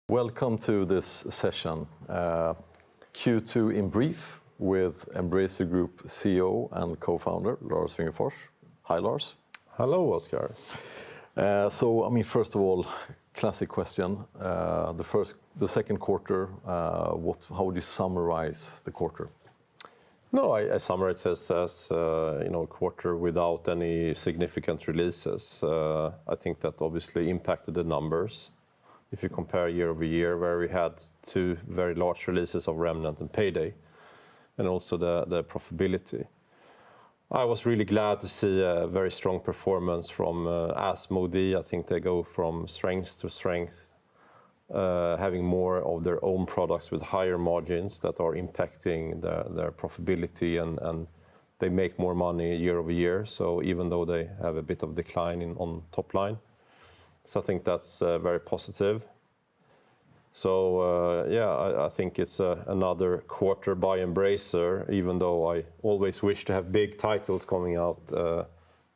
Welcome to this session, Q2 in brief with Embracer Group CEO and co-founder Lars Wingefors. Hi Lars. Hello Oscar. First of all, classic question. The second quarter, how would you summarize the quarter? No, I summarize it as a quarter without any significant releases. I think that obviously impacted the numbers. If you compare year over year, where we had two very large releases of Remnant and Payday, and also the profitability. I was really glad to see a very strong performance from Asmodee. I think they go from strength to strength, having more of their own products with higher margins that are impacting their profitability, and they make more money year over year. So even though they have a bit of decline on top line. So I think that's very positive. So I think it's another quarter by Embracer, even though I always wish to have big titles coming out,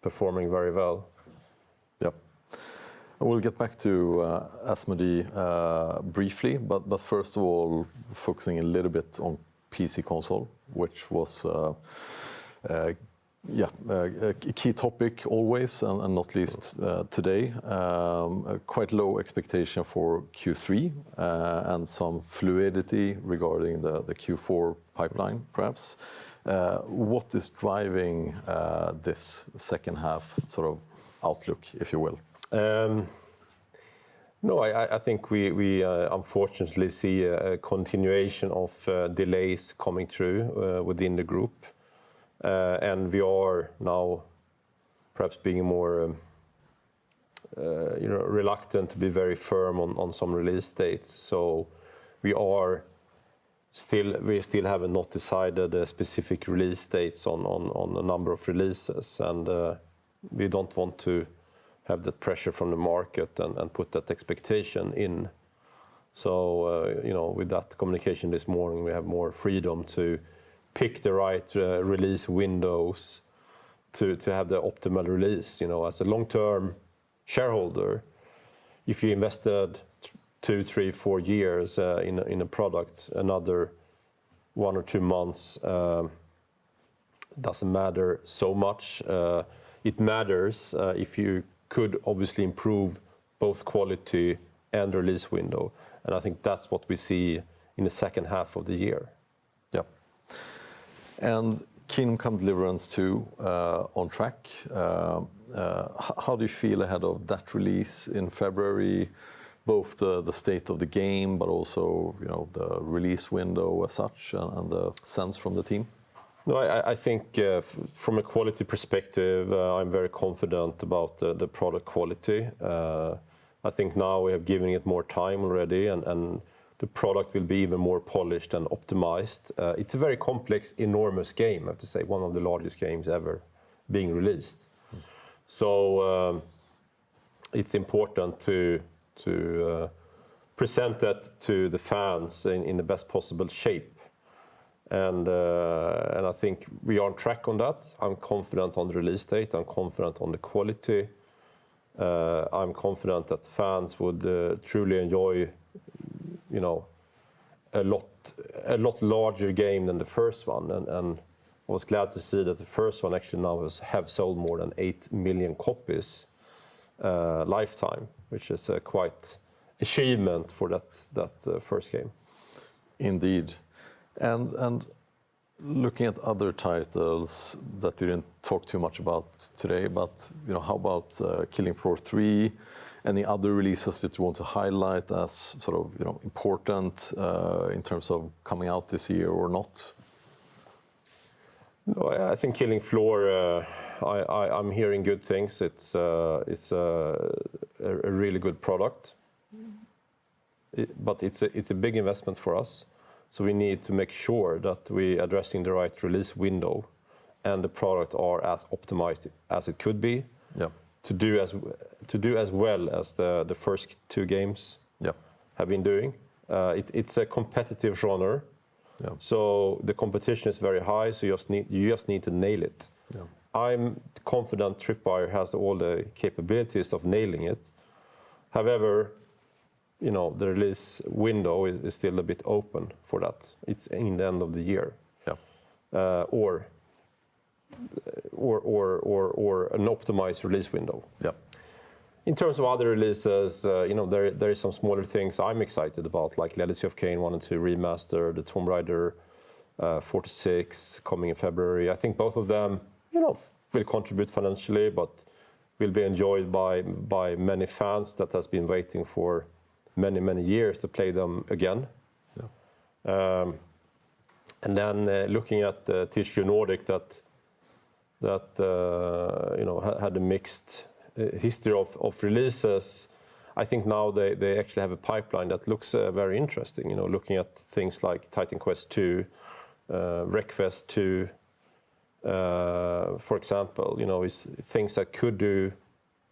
performing very well. Yep. We'll get back to Asmodee briefly, but first of all, focusing a little bit on PC console, which was a key topic always, and not least today. Quite low expectation for Q3 and some fluidity regarding the Q4 pipeline, perhaps. What is driving this second half sort of outlook, if you will? No, I think we unfortunately see a continuation of delays coming through within the group. And we are now perhaps being more reluctant to be very firm on some release dates. So we still have not decided a specific release dates on a number of releases, and we don't want to have that pressure from the market and put that expectation in. So with that communication this morning, we have more freedom to pick the right release windows to have the optimal release. As a long-term shareholder, if you invested 2, 3, 4 years in a product, another 1 or 2 months doesn't matter so much. It matters if you could obviously improve both quality and release window, and I think that's what we see in the second half of the year. Yep. And Kingdom Come Deliverance 2 on track. How do you feel ahead of that release in February? Both the state of the game, but also the release window as such, and the sense from the team. No, I think from a quality perspective, I'm very confident about the product quality. I think now we have given it more time already, and the product will be even more polished and optimized. It's a very complex, enormous game, I have to say, one of the largest games ever being released. So it's important to present that to the fans in the best possible shape. And I think we are on track on that. I'm confident on the release date. I'm confident on the quality. I'm confident that fans would truly enjoy a lot larger game than the first one, and I was glad to see that the first one actually now have sold more than 8 million copies lifetime, which is quite achievement for that first game. Indeed. And looking at other titles that you didn't talk too much about today, but how about Killing Floor 3? Any other releases that you want to highlight as sort of important in terms of coming out this year or not? No, I think Killing Floor, I'm hearing good things. It's a really good product, but it's a big investment for us. So we need to make sure that we addressing the right release window, and the product are as optimized as it could be. Yeah. To do as well as the first 2 games have been doing. It's a competitive genre, so the competition is very high. So you just need to nail it. Yeah. I'm confident Tripwire has all the capabilities of nailing it. However, the release window is still a bit open for that. It's in the end of the year. Yeah. Or an optimized release window. Yeah. In terms of other releases, there is some smaller things I'm excited about, like Legacy of Kain 1 and 2 remaster, the Tomb Raider 46 coming in February. I think both of them, will contribute financially, but will be enjoyed by many fans that has been waiting for many years to play them again. Yeah. And then looking at THQ Nordic that had a mixed history of releases. I think now they actually have a pipeline that looks very interesting. Looking at things like Titan Quest 2, Wreckfest 2, for example, is things that could do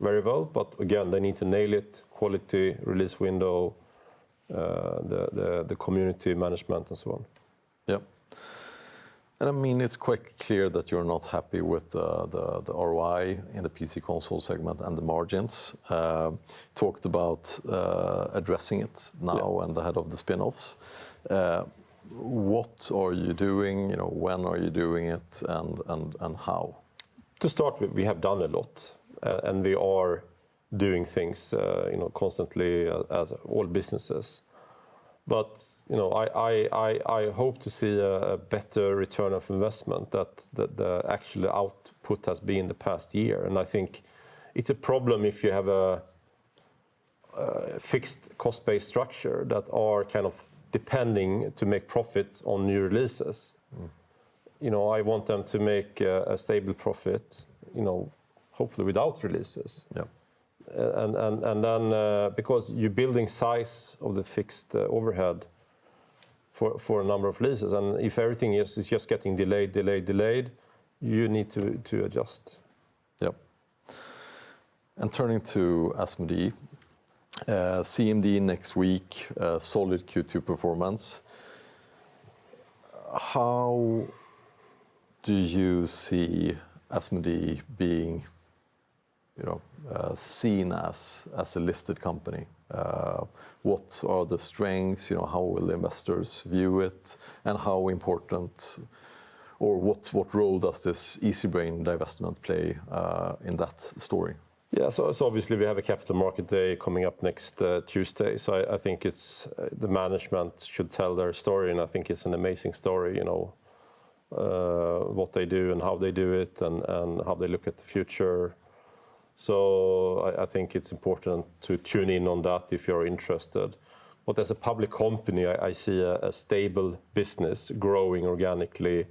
very well, but again, they need to nail it, quality, release window, the community management and so on. Yeah. And I mean, it's quite clear that you're not happy with the ROI in the PC console segment and the margins. Talked about addressing it now and ahead of the spin-offs. What are you doing? When are you doing it, and how? To start with, we have done a lot, and we are doing things, constantly as all businesses. But I hope to see a better return of investment that the actual output has been the past year. And I think it's a problem if you have a fixed cost-based structure that are kind of depending to make profit on new releases. I want them to make a stable profit, hopefully without releases. Yeah. And then because you're building size of the fixed overhead for a number of releases, and if everything is just getting delayed, you need to adjust. Yeah. And turning to Asmodee, CMD next week, solid Q2 performance. How do you see Asmodee being seen as a listed company? What are the strengths? How will investors view it? And how important, or what role does this Easybrain divestment play in that story? Yeah, so obviously we have a capital market day coming up next Tuesday. So I think it's the management should tell their story, and I think it's an amazing story. What they do and how they do it, and how they look at the future. So I think it's important to tune in on that if you're interested. But as a public company, I see a stable business growing organically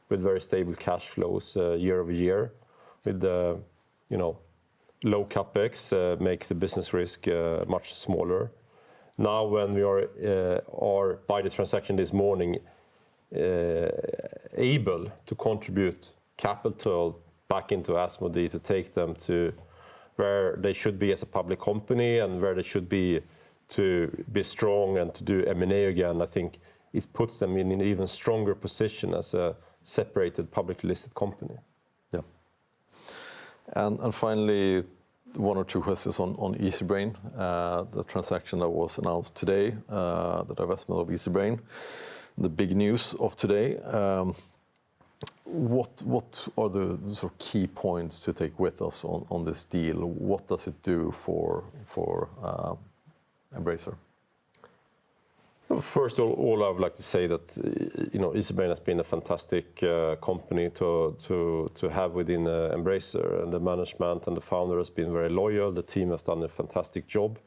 with very stable cash flows year over year. With the low capex makes the business risk much smaller. Now when we are by the transaction this morning able to contribute capital back into Asmodee to take them to where they should be as a public company and where they should be to be strong and to do M&A again, I think it puts them in an even stronger position as a separated publicly listed company. Yeah. And finally, one or two questions on Easybrain, the transaction that was announced today, the divestment of Easybrain, the big news of today. What are the sort of key points to take with us on this deal? What does it do for Embracer? First of all, I would like to say that Easybrain has been a fantastic company to have within Embracer, and the management and the founder has been very loyal. The team has done a fantastic job.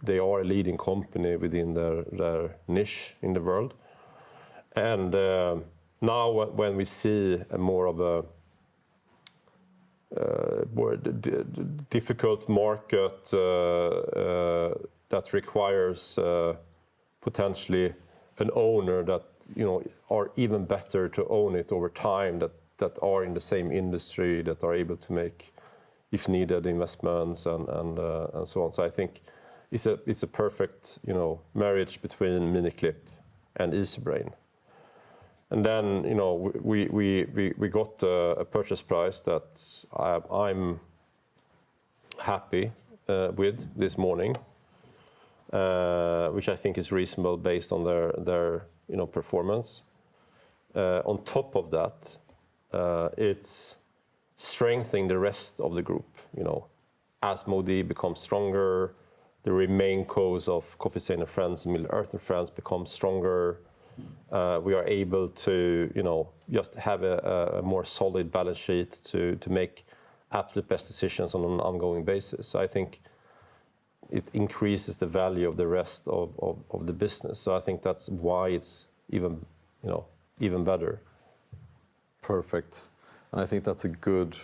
They are a leading company within their niche in the world, and now when we see a more of a more difficult market that requires potentially an owner that are even better to own it over time, that are in the same industry, that are able to make, if needed, investments and so on. So I think it's a perfect marriage between Miniclip and Easybrain. And then we got a purchase price that I'm happy with this morning. which I think is reasonable based on their performance. On top of that, it's strengthening the rest of the group. As Modee becomes stronger, the remain cos of Coffee Stain and Friends and Middle-earth and Friends become stronger. We are able to, just have a more solid balance sheet to make absolute best decisions on an ongoing basis. So I think it increases the value of the rest of the business. So I think that's why it's even better. Perfect. And I think that's a good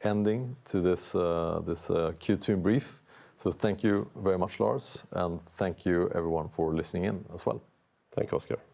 ending to this Q2 brief. So thank you very much, Lars, and thank you everyone for listening in as well. Thank you, Oscar.